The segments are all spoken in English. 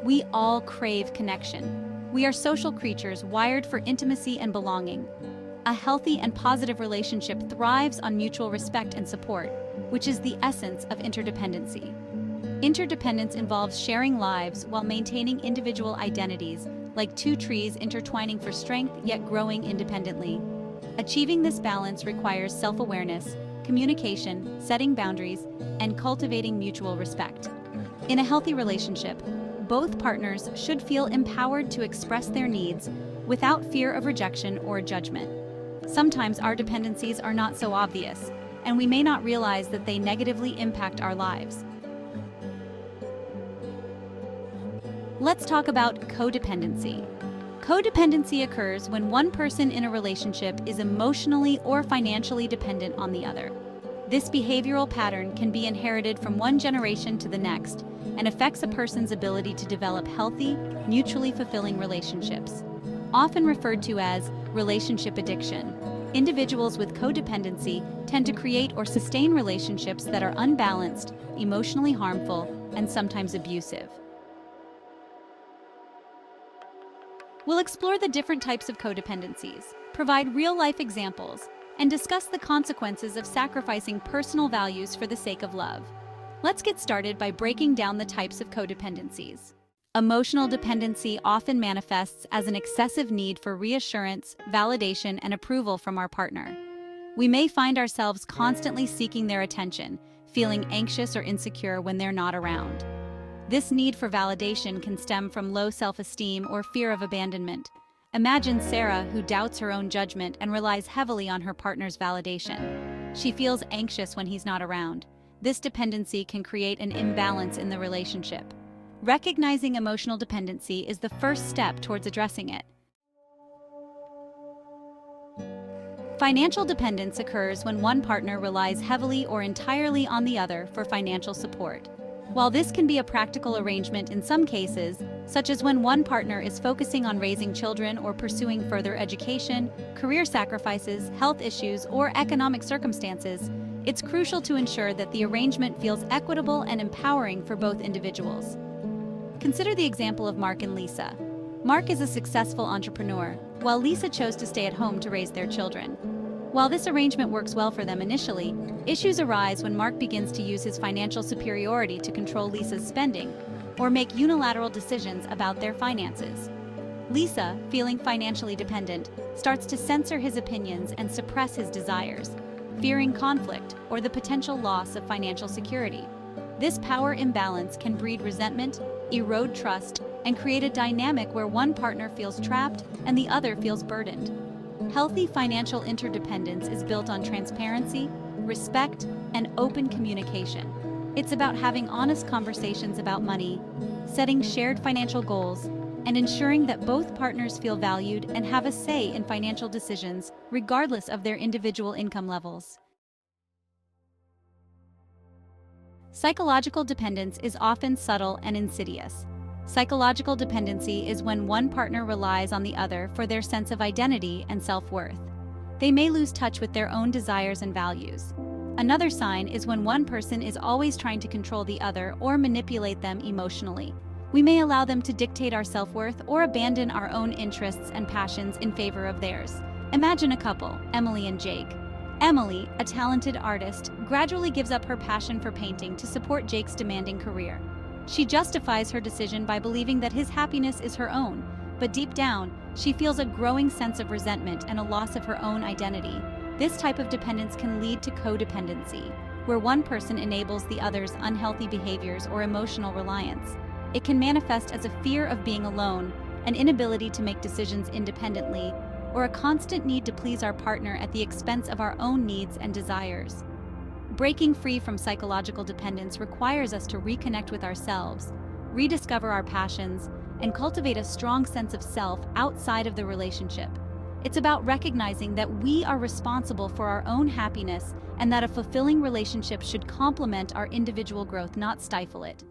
We all crave connection. We are social creatures wired for intimacy and belonging. A healthy and positive relationship thrives on mutual respect and support, which is the essence of interdependency. Interdependence involves sharing lives while maintaining individual identities, like two trees intertwining for strength yet growing independently. Achieving this balance requires self-awareness, communication, setting boundaries, and cultivating mutual respect. In a healthy relationship, both partners should feel empowered to express their needs without fear of rejection or judgment. Sometimes our dependencies are not so obvious, and we may not realize that they negatively impact our lives. Let's talk about codependency. Codependency occurs when one person in a relationship is emotionally or financially dependent on the other. This behavioral pattern can be inherited from one generation to the next and affects a person's ability to develop healthy, mutually fulfilling relationships. Often referred to as relationship addiction, individuals with codependency tend to create or sustain relationships that are unbalanced, emotionally harmful, and sometimes abusive. We'll explore the different types of codependencies, provide real-life examples, and discuss the consequences of sacrificing personal values for the sake of love. Let's get started by breaking down the types of codependencies. Emotional dependency often manifests as an excessive need for reassurance, validation, and approval from our partner. We may find ourselves constantly seeking their attention, feeling anxious or insecure when they're not around. This need for validation can stem from low self-esteem or fear of abandonment. Imagine Sarah, who doubts her own judgment and relies heavily on her partner's validation. She feels anxious when he's not around. This dependency can create an imbalance in the relationship. Recognizing emotional dependency is the first step towards addressing it. Financial dependence occurs when one partner relies heavily or entirely on the other for financial support. While this can be a practical arrangement in some cases, such as when one partner is focusing on raising children or pursuing further education, career sacrifices, health issues, or economic circumstances, it's crucial to ensure that the arrangement feels equitable and empowering for both individuals. Consider the example of Mark and Lisa. Mark is a successful entrepreneur, while Lisa chose to stay at home to raise their children. While this arrangement works well for them initially, issues arise when Mark begins to use his financial superiority to control Lisa's spending or make unilateral decisions about their finances. Lisa, feeling financially dependent, starts to censor his opinions and suppress his desires, fearing conflict or the potential loss of financial security. This power imbalance can breed resentment, erode trust, and create a dynamic where one partner feels trapped and the other feels burdened. Healthy financial interdependence is built on transparency, respect, and open communication. It's about having honest conversations about money, setting shared financial goals, and ensuring that both partners feel valued and have a say in financial decisions, regardless of their individual income levels. Psychological dependence is often subtle and insidious. Psychological dependency is when one partner relies on the other for their sense of identity and self-worth. They may lose touch with their own desires and values. Another sign is when one person is always trying to control the other or manipulate them emotionally. We may allow them to dictate our self-worth or abandon our own interests and passions in favor of theirs. Imagine a couple, Emily and Jake. Emily, a talented artist, gradually gives up her passion for painting to support Jake's demanding career. She justifies her decision by believing that his happiness is her own, but deep down, she feels a growing sense of resentment and a loss of her own identity. This type of dependence can lead to codependency, where one person enables the other's unhealthy behaviors or emotional reliance. It can manifest as a fear of being alone, an inability to make decisions independently, or a constant need to please our partner at the expense of our own needs and desires. Breaking free from psychological dependence requires us to reconnect with ourselves, rediscover our passions, and cultivate a strong sense of self outside of the relationship. It's about recognizing that we are responsible for our own happiness and that a fulfilling relationship should complement our individual growth, not stifle it.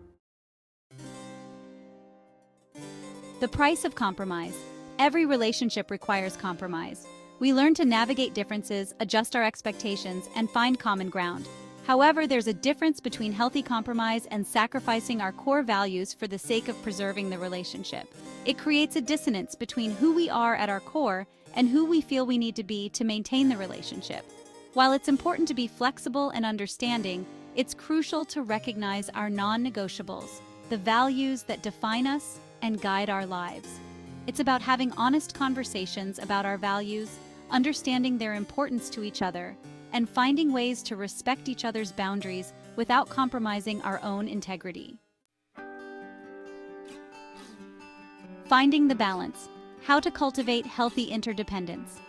The price of compromise. Every relationship requires compromise. We learn to navigate differences, adjust our expectations, and find common ground. However, there's a difference between healthy compromise and sacrificing our core values for the sake of preserving the relationship. It creates a dissonance between who we are at our core and who we feel we need to be to maintain the relationship. While it's important to be flexible and understanding, it's crucial to recognize our non-negotiables, the values that define us and guide our lives. It's about having honest conversations about our values, understanding their importance to each other, and finding ways to respect each other's boundaries without compromising our own integrity. Finding the balance. How to cultivate healthy interdependence.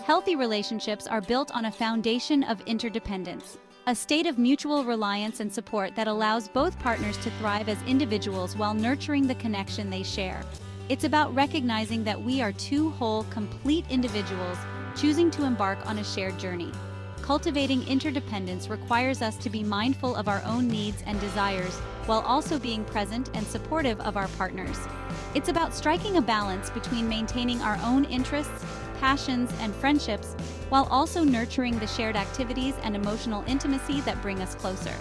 Healthy relationships are built on a foundation of interdependence, a state of mutual reliance and support that allows both partners to thrive as individuals while nurturing the connection they share. It's about recognizing that we are two whole, complete individuals choosing to embark on a shared journey. Cultivating interdependence requires us to be mindful of our own needs and desires while also being present and supportive of our partners. It's about striking a balance between maintaining our own interests, passions, and friendships while also nurturing the shared activities and emotional intimacy that bring us closer.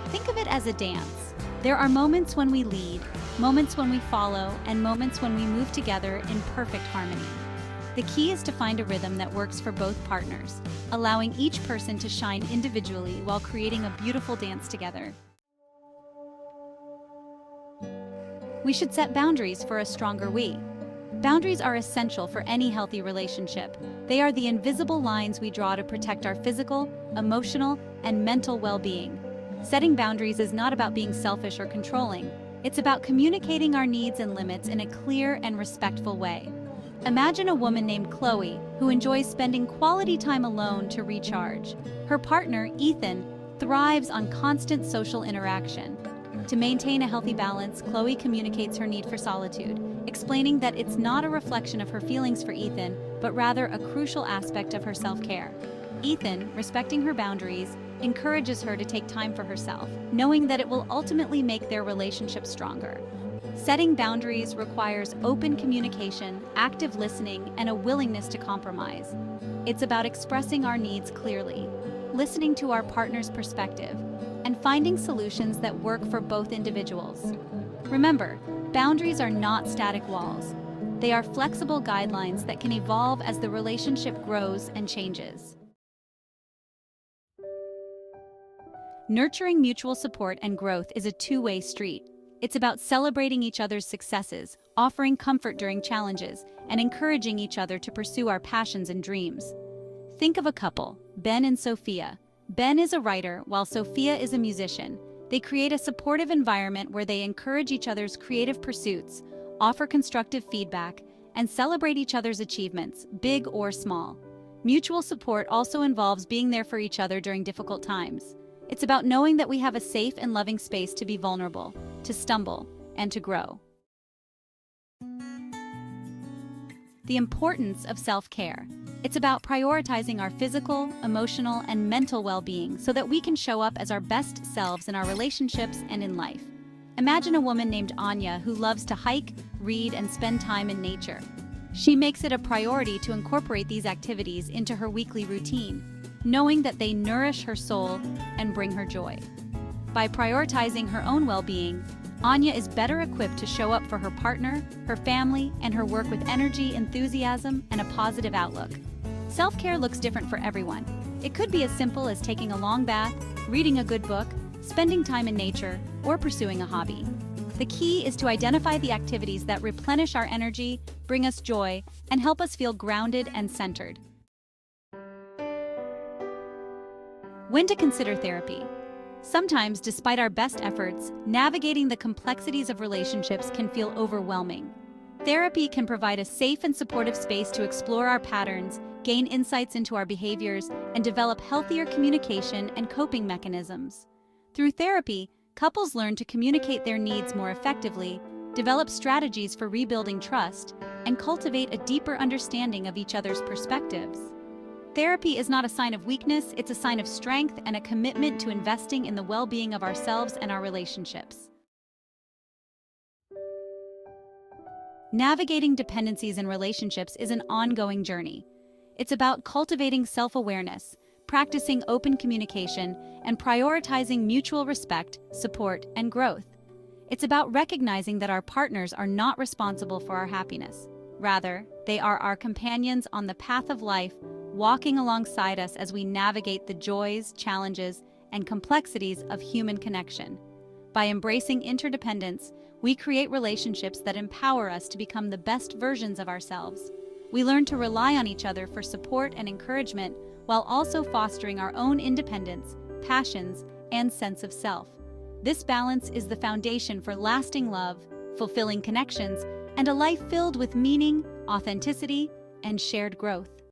Think of it as a dance. There are moments when we lead, moments when we follow, and moments when we move together in perfect harmony. The key is to find a rhythm that works for both partners, allowing each person to shine individually while creating a beautiful dance together. We should set boundaries for a stronger we. Boundaries are essential for any healthy relationship. They are the invisible lines we draw to protect our physical, emotional, and mental well-being. Setting boundaries is not about being selfish or controlling. It's about communicating our needs and limits in a clear and respectful way. Imagine a woman named Chloe who enjoys spending quality time alone to recharge. Her partner, Ethan, thrives on constant social interaction. To maintain a healthy balance, Chloe communicates her need for solitude, explaining that it's not a reflection of her feelings for Ethan, but rather a crucial aspect of her self-care. Ethan, respecting her boundaries, encourages her to take time for herself, knowing that it will ultimately make their relationship stronger. Setting boundaries requires open communication, active listening, and a willingness to compromise. It's about expressing our needs clearly, listening to our partner's perspective, and finding solutions that work for both individuals. Remember, boundaries are not static walls. They are flexible guidelines that can evolve as the relationship grows and changes. Nurturing mutual support and growth is a two-way street. It's about celebrating each other's successes, offering comfort during challenges, and encouraging each other to pursue our passions and dreams. Think of a couple, Ben and Sophia. Ben is a writer, while Sophia is a musician. They create a supportive environment where they encourage each other's creative pursuits, offer constructive feedback, and celebrate each other's achievements, big or small. Mutual support also involves being there for each other during difficult times. It's about knowing that we have a safe and loving space to be vulnerable, to stumble, and to grow. The importance of self-care. It's about prioritizing our physical, emotional, and mental well-being so that we can show up as our best selves in our relationships and in life. Imagine a woman named Anya who loves to hike, read, and spend time in nature. She makes it a priority to incorporate these activities into her weekly routine, knowing that they nourish her soul and bring her joy. By prioritizing her own well-being, Anya is better equipped to show up for her partner, her family, and her work with energy, enthusiasm, and a positive outlook. Self-care looks different for everyone. It could be as simple as taking a long bath, reading a good book, spending time in nature, or pursuing a hobby. The key is to identify the activities that replenish our energy, bring us joy, and help us feel grounded and centered. When to consider therapy. Sometimes, despite our best efforts, navigating the complexities of relationships can feel overwhelming. Therapy can provide a safe and supportive space to explore our patterns, gain insights into our behaviors, and develop healthier communication and coping mechanisms. Through therapy, couples learn to communicate their needs more effectively, develop strategies for rebuilding trust, and cultivate a deeper understanding of each other's perspectives. Therapy is not a sign of weakness, it's a sign of strength and a commitment to investing in the well-being of ourselves and our relationships. Navigating dependencies in relationships is an ongoing journey. It's about cultivating self-awareness, practicing open communication, and prioritizing mutual respect, support, and growth. It's about recognizing that our partners are not responsible for our happiness. Rather, they are our companions on the path of life, walking alongside us as we navigate the joys, challenges, and complexities of human connection. By embracing interdependence, we create relationships that empower us to become the best versions of ourselves. We learn to rely on each other for support and encouragement while also fostering our own independence, passions, and sense of self. This balance is the foundation for lasting love, fulfilling connections, and a life filled with meaning, authenticity, and shared growth.